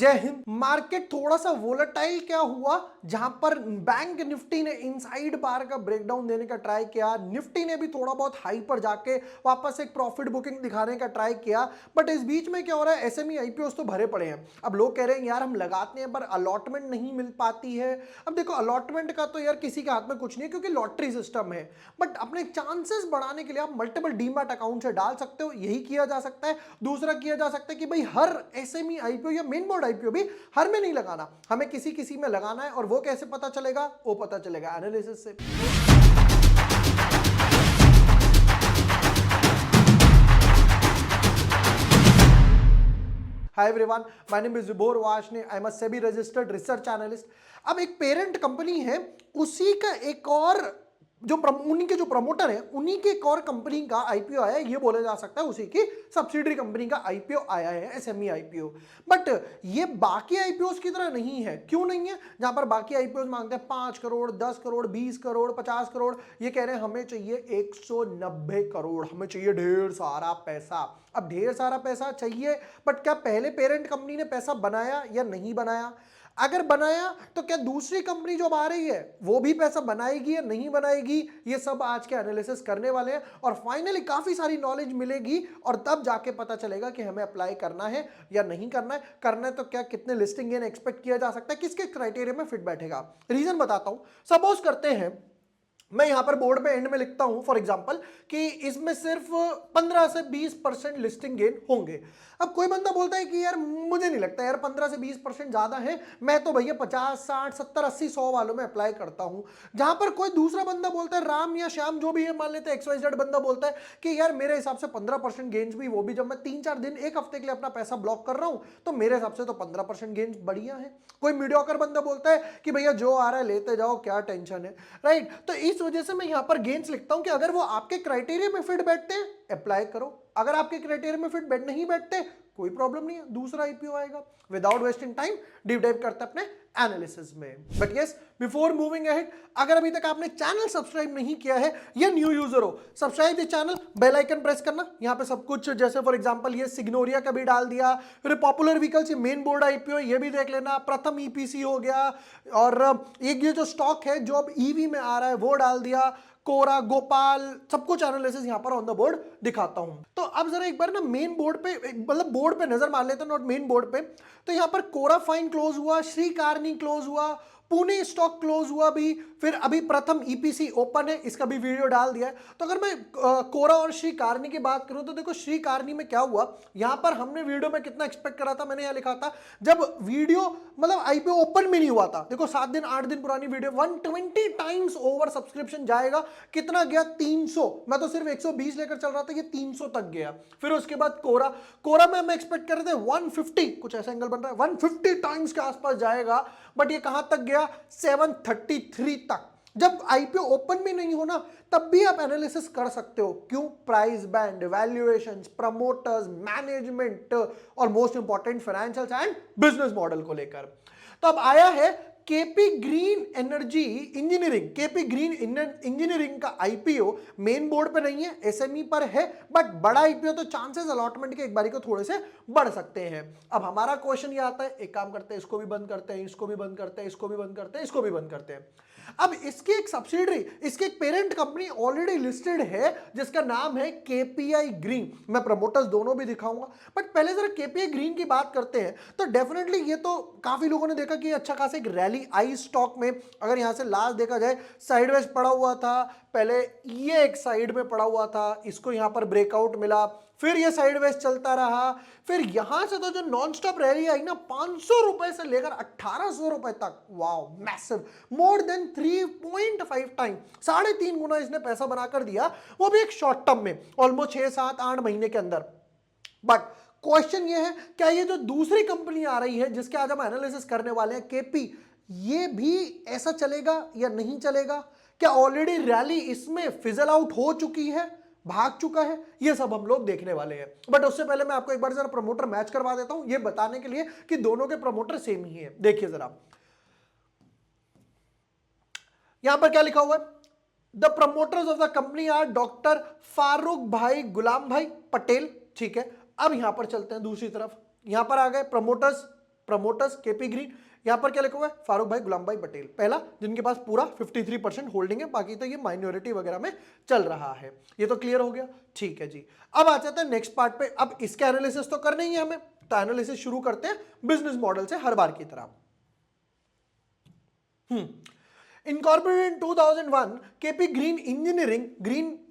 जय हिंद। मार्केट थोड़ा सा वोलेटाइल क्या हुआ, जहां पर बैंक निफ्टी ने इनसाइड बार का ब्रेकडाउन देने का ट्राई किया, निफ्टी ने भी थोड़ा बहुत हाई पर जाके वापस एक प्रॉफिट बुकिंग दिखाने का ट्राई किया। बट इस बीच में क्या हो रहा है, एसएमई आईपीओस तो भरे पड़े हैं। अब लोग कह रहे हैं यार हम लगाते हैं पर अलॉटमेंट नहीं मिल पाती है। अब देखो अलॉटमेंट का तो यार किसी के हाथ में कुछ नहीं है क्योंकि लॉटरी सिस्टम है, बट अपने चांसेस बढ़ाने के लिए आप मल्टीपल डीमैट अकाउंट से डाल सकते हो, यही किया जा सकता है। दूसरा किया जा सकता है कि भाई हर एसएमई आईपीओ या मेन बोर्ड आईपीओ भी हर में नहीं लगाना, हमें किसी किसी में लगाना है। और वो कैसे पता चलेगा? वो पता चलेगा एनालिसिस से। Hi everyone, my name is Vibhor Washne, I am a SEBI registered research analyst. अब एक पेरेंट कंपनी है, उसी का एक और उन्हीं के जो प्रमोटर है उन्हीं के एक और कंपनी का आईपीओ आया है। ये बोला जा सकता है उसी की सब्सिडरी कंपनी का आईपीओ आया है, एसएमई आईपीओ। बट ये बाकी आईपीओ की तरह नहीं है। क्यों नहीं है? जहां पर बाकी आईपीओ मांगते हैं 5 करोड़, 10 करोड़, 20 करोड़, 50 करोड़, ये कह रहे हैं हमें चाहिए 190 करोड़, हमें चाहिए ढेर सारा पैसा। अब ढेर सारा पैसा चाहिए, बट क्या पहले पेरेंट कंपनी ने पैसा बनाया या नहीं बनाया? अगर बनाया तो क्या दूसरी कंपनी जो अब आ रही है वो भी पैसा बनाएगी या नहीं बनाएगी? ये सब आज के एनालिसिस करने वाले हैं और फाइनली काफी सारी नॉलेज मिलेगी और तब जाके पता चलेगा कि हमें अप्लाई करना है या नहीं करना है। करना है तो क्या कितने लिस्टिंग गेन एक्सपेक्ट किया जा सकता है, किसके क्राइटेरिया में फिट बैठेगा। रीजन बताता हूं। सपोज करते हैं मैं यहां पर बोर्ड पे एंड में लिखता हूं फॉर एग्जांपल कि इसमें सिर्फ 15 से 20% लिस्टिंग गेन होंगे। अब कोई बंदा बोलता है कि यार मुझे नहीं लगता यार 15 से 20% ज्यादा है, मैं तो भैया 50, 60, 70, 80, 100 वालों में अप्लाई करता हूं। जहां पर कोई दूसरा बंदा बोलता है, राम या श्याम जो भी है, मान लेते हैं XYZ बंदा बोलता है कि यार मेरे हिसाब से 15% गेन्स भी, वो भी जब मैं 3-4 दिन, एक हफ्ते के लिए अपना पैसा ब्लॉक कर रहा हूं, तो मेरे हिसाब से तो 15% गेन्स बढ़िया है। कोई मीडियोकर बंदा बोलता है कि भैया जो आ रहा है लेते जाओ, क्या टेंशन है, राइट। तो इस वजह से मैं यहां पर गेन्स लिखता हूं कि अगर वो आपके क्राइटेरिया में फिट बैठते हैं अप्लाई करो, अगर आपके क्राइटेरिया में फिट बैठ नहीं बैठते कोई प्रॉब्लम नहीं है, दूसरा आईपीओ आएगा। Without wasting time deep dive करते अपने एनालिसिस में। But yes, before moving ahead, अगर अभी तक आपने चैनल सब्सक्राइब नहीं किया है या न्यू यूजर हो, subscribe the channel, bell icon press करना। यहां पे सब कुछ, जैसे फॉर एग्जांपल ये सिग्नोरिया का भी डाल दिया, फिर पॉपुलर व्हीकल्स ये मेन बोर्ड आईपीओ ये भी देख लेना, प्रथम ईपीसी हो गया, और एक ये जो स्टॉक है जो अब ईवी में आ रहा है वो डाल दिया, कोरा, गोपाल, सब कुछ एनालिसिस यहां पर ऑन द बोर्ड दिखाता हूं। तो अब जरा एक बार ना मेन बोर्ड पे, मतलब बोर्ड पे नजर मार लेते हैं, नॉट मेन बोर्ड पे। तो यहां पर कोरा फाइन क्लोज हुआ, श्री कारनी क्लोज हुआ, पुणे स्टॉक क्लोज हुआ भी, फिर अभी प्रथम ईपीसी ओपन है, इसका भी वीडियो डाल दिया है। तो अगर मैं कोरा और श्री कारनी की बात करूं तो देखो श्री कारनी में क्या हुआ, यहां पर हमने वीडियो में कितना एक्सपेक्ट करा था, मैंने यहां लिखा था जब वीडियो मतलब आईपीओ ओपन में नहीं हुआ था, देखो 7 दिन 8 दिन पुरानी वीडियो, 120 टाइम्स ओवर सब्सक्रिप्शन जाएगा। कितना गया? 300। मैं तो सिर्फ 120 लेकर चल रहा था, ये 300 तक गया। फिर उसके बाद कोरा में हम एक्सपेक्ट कर रहे थे 150, कुछ ऐसा एंगल बन रहा है 150 टाइम्स के आसपास जाएगा, बट ये कहां तक गया? 733 तक। जब आईपीओ ओपन भी नहीं होना तब भी आप एनालिसिस कर सकते हो। क्यों? Price band, valuations, promoters, management और most important financial and business model को लेकर। तो अब आया है KP green energy engineering, KP green engineering का आईपीओ मेन बोर्ड पे नहीं है, एसएमई पर है, बट बड़ा आईपीओ तो चांसेस अलॉटमेंट के एक बारी को थोड़े से बढ़ सकते हैं। अब हमारा क्वेश्चन ये आता है, एक काम करते हैं, इसको भी बंद करते हैं, इसको भी बंद करते हैं, इसको भी बंद करते हैं, इसको भी बंद करते हैं। अब इसकी एक सब्सिडरी, इसकी एक पेरेंट कंपनी ऑलरेडी लिस्टेड है जिसका नाम है केपीआई ग्रीन। मैं प्रमोटर्स दोनों भी दिखाऊंगा, बट पहले जरा केपीआई ग्रीन की बात करते हैं। तो डेफिनेटली ये तो काफी लोगों ने देखा कि अच्छा खासा एक रैली आई स्टॉक में। अगर यहां से लास्ट देखा जाए, साइडवेज पड़ा हुआ था, पहले ये एक साइड में पड़ा हुआ था, इसको यहां पर ब्रेकआउट मिला, फिर ये साइडवेज चलता रहा, फिर यहां से तो जो नॉन स्टॉप रैली आई ना 500 रुपए से लेकर 1800 रुपए तक, wow massive, more than 3.5 time, 3.5 गुना इसने पैसा बनाकर दिया, वो भी एक शॉर्ट टर्म में, ऑलमोस्ट 6, 7, 8 महीने के अंदर। बट क्वेश्चन ये है, क्या ये जो दूसरी कंपनी आ रही है जिसके आज हम एनालिसिस करने वाले हैं, केपी, ये भी ऐसा चलेगा या नहीं चलेगा? क्या ऑलरेडी रैली इसमें फिजल आउट हो चुकी है, भाग चुका है? ये सब हम लोग देखने वाले हैं। बट उससे पहले मैं आपको एक बार जरा प्रमोटर मैच करवा देता हूं, ये बताने के लिए कि दोनों के प्रमोटर सेम ही है। देखिए जरा, यहां पर क्या लिखा हुआ है, the promoters of the company are doctor Farooq भाई गुलाम भाई पटेल। ठीक है, अब यहां पर चलते हैं दूसरी तरफ, यहां पर आ गए प्रमोटर्स प्रमोटर्स केपी ग्रीन, यहां पर क्या लिखा हुआ है, फारूक भाई गुलाम भाई पटेल, पहला जिनके पास पूरा 53% होल्डिंग है, बाकी तो ये माइनॉरिटी वगैरह में चल रहा है। ये तो क्लियर हो गया, ठीक है जी। अब आ जाते हैं नेक्स्ट पार्ट पे। अब इसके एनालिसिस तो करना ही है हमें, तो एनालिसिस शुरू करते हैं बिजनेस मॉडल से हर बार की तरह। Incorporated 2001, KP green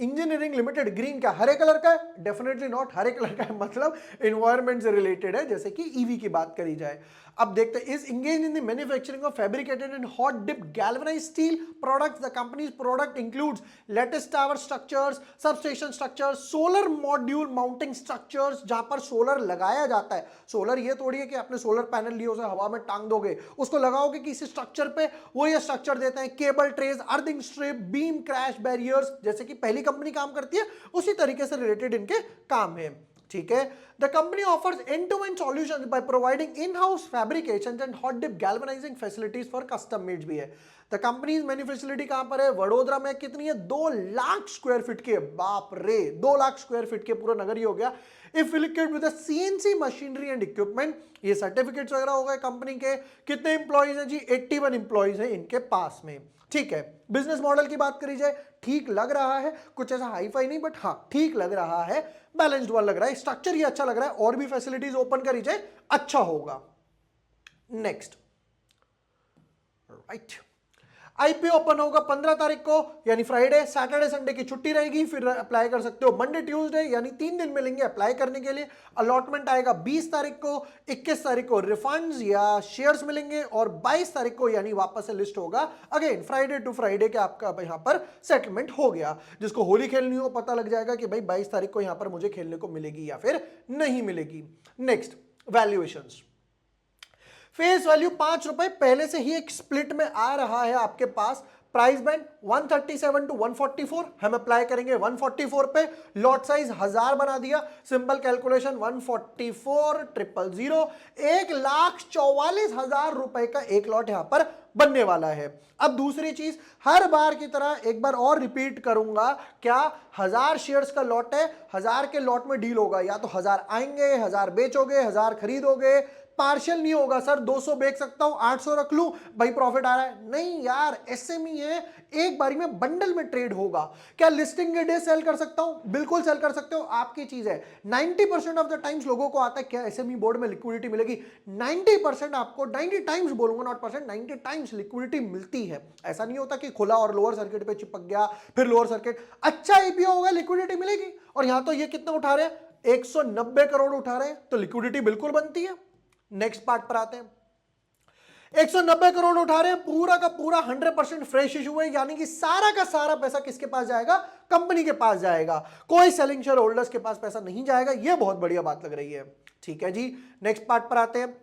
engineering limited. Green क्या हरे कलर का है? डेफिनेटली नॉट, हरे कलर का है मतलब एनवायरमेंट से रिलेटेड है, जैसे कि ईवी की बात करी जाए। अब देखते हैं, is engage in the manufacturing of fabricated and hot dip galvanized steel products. The company's product includes latest tower structures, substation structures, solar module mounting structures, जहां पर सोलर लगाया जाता है। सोलर ये थोड़ी है कि आपने सोलर पैनल लिए उसे हवा में टांग दोगे, उसको लगाओगे किसी स्ट्रक्चर पे, वो ये स्ट्रक्चर देते हैं। Cable trays, earthing strip, beam crash barriers, जैसे कि पहली कंपनी काम करती है उसी तरीके से रिलेटेड इनके काम है, ठीक है। The company offers end to end solutions by providing in house fabrications and hot dip galvanizing facilities for custom mades भी है। द कंपनीज मैन्यू फैसिलिटी कहां पर है? वडोदरा में। कितनी है? 2 लाख स्क्वायर फीट की है। बाप रे, 2 लाख स्क्वायर फीट के पूरा नगर ही हो गया। Equipped with CNC machinery and equipment, ये सर्टिफिकेट्स वगैरह हो गए कंपनी के। कितने इंप्लॉइज हैं जी? 81 इंप्लॉइज हैं इनके पास में, ठीक है। बिजनेस मॉडल की बात करी जाए, ठीक लग रहा है, कुछ ऐसा हाई फाई नहीं, बट हाँ ठीक लग रहा है, बैलेंस्ड वन लग रहा है, स्ट्रक्चर ही अच्छा लग रहा है, और भी फैसिलिटीज ओपन करी जाए अच्छा होगा। नेक्स्ट, राइट, आईपीओ ओपन होगा 15 तारीख को, यानी फ्राइडे, सैटरडे संडे की छुट्टी रहेगी, फिर अप्लाई कर सकते हो मंडे ट्यूसडे, यानी 3 दिन मिलेंगे अप्लाई करने के लिए। अलॉटमेंट आएगा 20 तारीख को, 21 तारीख को रिफंड्स या शेयर्स मिलेंगे, और 22 तारीख को यानी वापस से लिस्ट होगा। अगेन फ्राइडे टू फ्राइडे के आपका यहां पर सेटलमेंट हो गया। जिसको होली खेलनी हो पता लग जाएगा कि भाई 22 तारीख को यहां पर मुझे खेलने को मिलेगी या फिर नहीं मिलेगी। Next, valuations. फेस वैल्यू 5 रुपए पहले से ही एक स्प्लिट में आ रहा है आपके पास। प्राइस बैंड 137 टू 144, हम अप्लाई करेंगे 144 पे। लॉट साइज 1000 बना दिया, सिंपल कैलकुलेशन 144,000, 1,44,000 रुपए का एक लॉट यहां पर बनने वाला है। अब दूसरी चीज, हर बार की तरह एक बार और रिपीट करूंगा, क्या 1000 शेयर्स का लॉट है, 1000 के लॉट में डील होगा, या तो 1000 आएंगे, 1000 बेचोगे, 1000 खरीदोगे, पार्शियल नहीं होगा सर 200 बेच सकता हूं 800 रख लूं भाई प्रॉफिट आ रहा है, नहीं यार, एसएमई है, एक बारी में बंडल में ट्रेड होगा। क्या लिस्टिंग के डे सेल कर सकता हूं? बिल्कुल सेल कर सकते हो, आपकी चीज है। 90% ऑफ द टाइम्स लोगों को आता है क्या एसएमई बोर्ड में लिक्विडिटी मिलेगी? 90% आपको, 90 टाइम्स बोलूंगा, नॉट परसेंट, 90 टाइम्स लिक्विडिटी मिलती है। ऐसा नहीं होता कि खुला और लोअर सर्किट पे चिपक गया, फिर लोअर सर्किट, अच्छा आईपीओ होगा लिक्विडिटी मिलेगी। और यहां तो ये कितना उठा रहे हैं? 190 करोड़ उठा रहे हैं, तो लिक्विडिटी बिल्कुल बनती है। नेक्स्ट पार्ट पर आते हैं, 190 करोड़ उठा रहे हैं, पूरा का पूरा 100% फ्रेश इशू है, यानी कि सारा का सारा पैसा किसके पास जाएगा? कंपनी के पास जाएगा, कोई सेलिंग शेयर होल्डर्स के पास पैसा नहीं जाएगा। यह बहुत बढ़िया बात लग रही है, ठीक है जी। नेक्स्ट पार्ट पर आते हैं,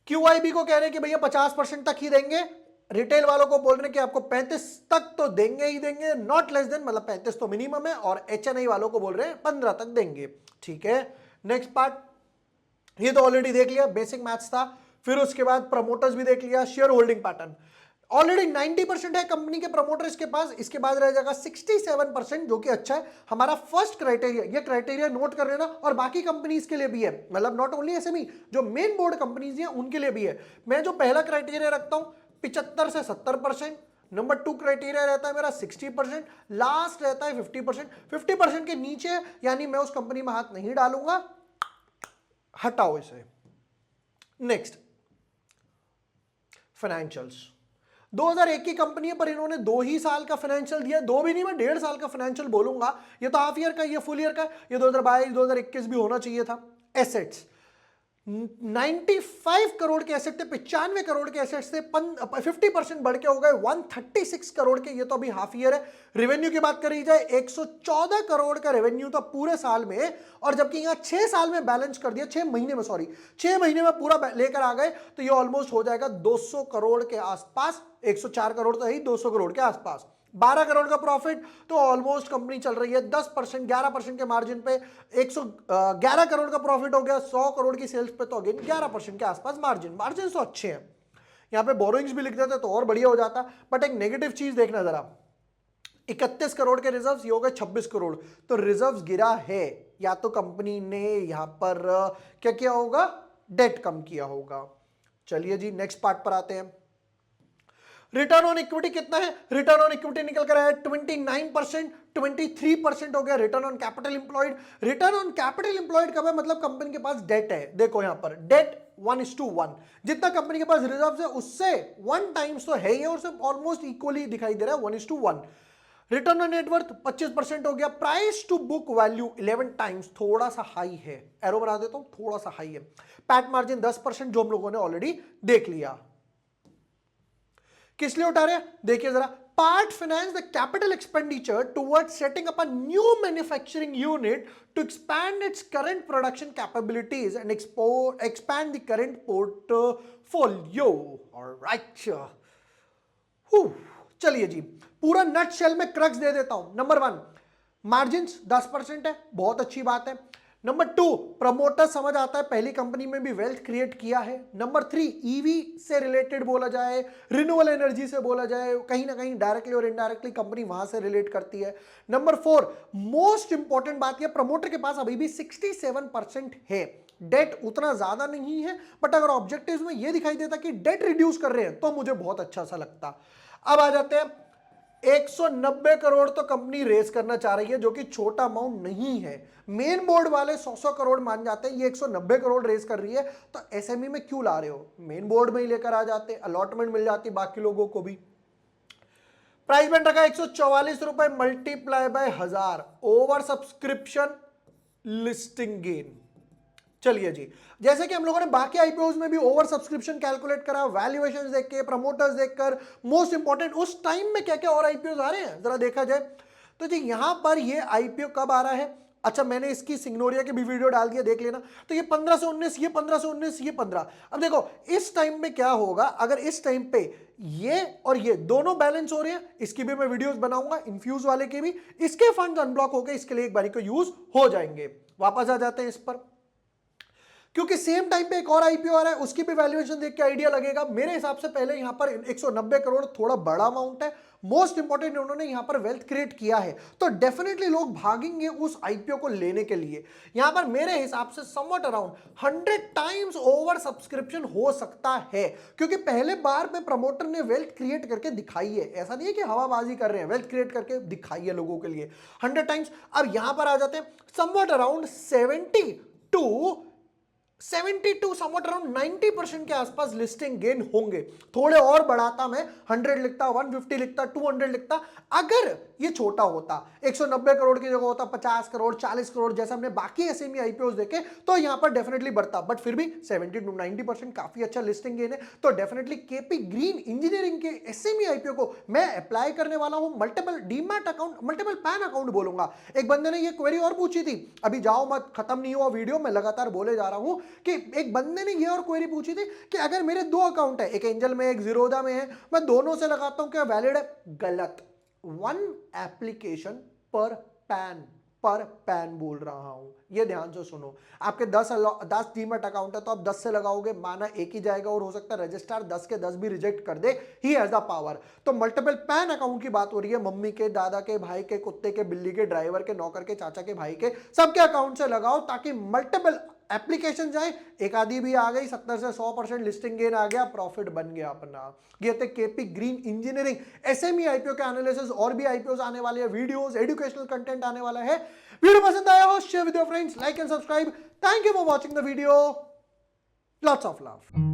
क्यूआईबी को कह रहे हैं कि भैया 50% तक ही देंगे, रिटेल वालों को बोल रहे हैं कि आपको 35 तक तो देंगे ही देंगे, नॉट लेस देन, मतलब 35 तो मिनिमम है, और एचएनआई वालों को बोल रहे हैं 15 तक देंगे, ठीक है। नेक्स्ट पार्ट, ये तो ऑलरेडी देख लिया, बेसिक मैथ्स था। फिर उसके बाद प्रमोटर्स भी देख लिया, शेयर होल्डिंग पैटर्न ऑलरेडी 90% है कंपनी के प्रमोटर्स के पास। इसके बाद रह जाएगा 67%, जो कि अच्छा है। हमारा फर्स्ट क्राइटेरिया, ये क्राइटेरिया नोट कर लेना, और बाकी कंपनीज के लिए भी है, मतलब नॉट ओनली एसएमई, जो मेन बोर्ड कंपनीज हैं उनके लिए भी है। मैं जो पहला क्राइटेरिया रखता हूं 75 से 70%, नंबर 2 क्राइटेरिया रहता है मेरा 60%, लास्ट रहता है 50%। 50% के नीचे यानी मैं उस कंपनी में हाथ नहीं डालूंगा, हटाओ इसे। Next, financials. 2001 की कंपनी है, पर इन्होंने 2 ही साल का फाइनेंशियल दिया, 2 भी नहीं, मैं 1.5 साल का फाइनेंशियल बोलूंगा। ये तो हाफ ईयर का, ये फुल ईयर का, ये 2022 2021 भी होना चाहिए था। एसेट्स 95 करोड़ के एसेट थे, 95 करोड़ के एसेट्स थे, 50% बढ़ के हो गए 136 करोड़ के, ये तो अभी हाफ ईयर है। रेवेन्यू की बात करी जाए 114 करोड़ का रेवेन्यू था पूरे साल में, और जबकि यहां 6 साल में बैलेंस कर दिया, 6 महीने में, सॉरी 6 महीने में पूरा लेकर आ गए, तो ये ऑलमोस्ट हो जाएगा 200 करोड़ के आसपास। 104 करोड़ तो है ही, 200 करोड़ के आसपास। 12 करोड़ का प्रॉफिट, तो ऑलमोस्ट कंपनी चल रही है 10% 11% के मार्जिन पे। 111 करोड़ का प्रॉफिट हो गया 100 करोड़ की सेल्स पे, तो अगेन 11% के आसपास मार्जिन तो अच्छे हैं। यहां पे बोरोइंग्स भी लिख देते तो और बढ़िया हो जाता, बट एक नेगेटिव चीज देखना जरा, 31 करोड़ के रिजर्व्स, ये हो गए 26 करोड़, तो रिजर्व्स गिरा है, या तो कंपनी ने यहां पर क्या किया होगा, डेट कम किया होगा। चलिए जी नेक्स्ट पार्ट पर आते हैं। रिटर्न ऑन इक्विटी कितना है? रिटर्न ऑन इक्विटी निकल कर आया 29%, 23% हो गया return on capital employed. Return on capital employed कब है? मतलब कंपनी के पास डेट है। देखो यहां पर डेट 1:1, जितना कंपनी के पास रिजर्व है उससे 1 टाइम्स तो है ही, और सब ऑलमोस्ट इक्वली दिखाई दे रहा है 1:1। रिटर्न ऑन नेटवर्थ 25% हो गया। Price to book value 11 times, थोड़ा सा हाई है, एरो बना देता हूं, थोड़ा सा हाई है। पैट मार्जिन 10%, जो हम लोगों ने ऑलरेडी देख लिया। किस लिए उठा रहे हैं? देखिए जरा, part finance the capital expenditure towards setting up a new manufacturing unit to expand its current production capabilities and expand the current portfolio. Alright, चलिए जी पूरा नट शेल में क्रक्स दे देता हूं। नंबर 1, मार्जिन्स 10% है, बहुत अच्छी बात है। नंबर 2, प्रमोटर समझ आता है पहली कंपनी में भी वेल्थ क्रिएट किया है। नंबर 3, ईवी से रिलेटेड बोला जाए, रिन्यूएबल एनर्जी से बोला जाए, कहीं ना कहीं डायरेक्टली और इनडायरेक्टली कंपनी वहां से रिलेट करती है। नंबर 4, मोस्ट इंपॉर्टेंट बात यह, प्रमोटर के पास अभी भी 67% है। डेट उतना ज्यादा नहीं है, बट अगर ऑब्जेक्टिव्स में यह दिखाई देता कि डेट रिड्यूस कर रहे हैं तो मुझे बहुत अच्छा सा लगता। अब आ जाते हैं, 190 करोड़ तो कंपनी रेस करना चाह रही है, जो कि छोटा अमाउंट नहीं है। मेन बोर्ड वाले 100 करोड़ मान जाते हैं, ये 190 करोड़ रेस कर रही है, तो एसएमई में क्यों ला रहे हो? मेन बोर्ड में ही लेकर आ जाते, अलॉटमेंट मिल जाती बाकी लोगों को भी। प्राइस बैंड रखा 144 रुपए multiply by 1000, over subscription listing gain. चलिए जी, जैसे कि हम लोगों ने बाकी आईपीओज में भी ओवर सब्सक्रिप्शन कैलकुलेट करा, वैल्यूएशंस देख के, प्रमोटर्स देखकर, मोस्ट इंपॉर्टेंट उस टाइम में क्या क्या और आईपीओज आ रहे हैं जरा देखा जाए तो जी यहां पर ये आईपीओ कब आ रहा है? अच्छा, मैंने इसकी सिग्नोरिया की भी वीडियो डाल दिया, देख लेना। तो ये 15 से 19, ये 15 से 19, ये 15। अब देखो इस टाइम में क्या होगा, अगर इस टाइम पे ये और ये दोनों बैलेंस हो रहे हैं, इसकी भी मैं वीडियोस बनाऊंगा, इन्फ्यूज वाले के भी, इसके फंड अनब्लॉक होकर इसके लिए एक बारी को यूज हो जाएंगे। वापस आ जाते हैं इस पर, क्योंकि सेम टाइम पे एक और आईपीओ आ रहा है, उसकी भी वैल्यूएशन देख के आइडिया लगेगा। मेरे हिसाब से पहले यहां पर 190 करोड़ थोड़ा बड़ा अमाउंट है। मोस्ट इंपॉर्टेंट, उन्होंने यहां पर वेल्थ क्रिएट किया है, तो डेफिनेटली लोग भागेंगे उस आईपीओ को लेने के लिए। यहां पर मेरे हिसाब से somewhat around 100 times over subscription हो सकता है, क्योंकि पहले बार में प्रमोटर ने वेल्थ क्रिएट करके दिखाई है। ऐसा नहीं है कि हवाबाजी कर रहे हैं, वेल्थ क्रिएट करके दिखाई है लोगों के लिए 100 टाइम्स। अब यहां पर आ जाते हैं, समवट अराउंड 72 समवट अराउंड 90% के आसपास लिस्टिंग गेन होंगे। थोड़े और बढ़ाता मैं, 100 लिखता, 150 लिखता, 200 लिखता, अगर ये छोटा होता, 190 करोड़ की जगह होता 50 करोड़, 40 करोड़, जैसा हमने बाकी एसएमई आईपीओस देखे, तो यहां पर डेफिनेटली बढ़ता। बट फिर भी 70 to 90% काफी अच्छा लिस्टिंग गेन है। तो डेफिनेटली केपी ग्रीन इंजीनियरिंग के एसएमई आईपीओ को मैं अप्लाई करने वाला हूं। Multiple demat account, multiple pan account बोलूंगा। एक बंदे ने ये क्वेरी और पूछी थी, अभी जाओ मत, खत्म नहीं हुआ वीडियो, मैं लगातार बोले जा रहा हूं कि एक बंदे ने ये और क्वेरी पूछी थी कि अगर मेरे 2 अकाउंट है, एक एंजल में एक जीरोधा में है, मैं दोनों से लगाता हूं, क्या वैलिड है? गलत। 1 एप्लीकेशन पर पैन बोल रहा हूं, ये ध्यान से सुनो। आपके 10 डीमैट अकाउंट है तो आप 10 से लगाओगे, माना एक ही जाएगा, और हो सकता है रजिस्ट्रार 10 के 10 भी रिजेक्ट कर दे, ही हैज द पावर। तो मल्टीपल पैन अकाउंट की बात हो रही है, मम्मी के, दादा के, भाई के, कुत्ते के, बिल्ली के, ड्राइवर के, नौकर के, चाचा के, भाई के, सबके अकाउंट से लगाओ, ताकि मल्टीपल एप्लीकेशन जाए। एक आदि भी आ गई, 70 से 100% लिस्टिंग गेन आ गया, प्रॉफिट बन गया अपना। ये थे KP green engineering SME IPO के एनालिसिस। और भी आईपीओ आने वाले हैं, वीडियोस, एजुकेशनल कंटेंट आने वाला है। वीडियो पसंद आया हो, share with your friends, like and subscribe. Thank you for watching the video, lots of love.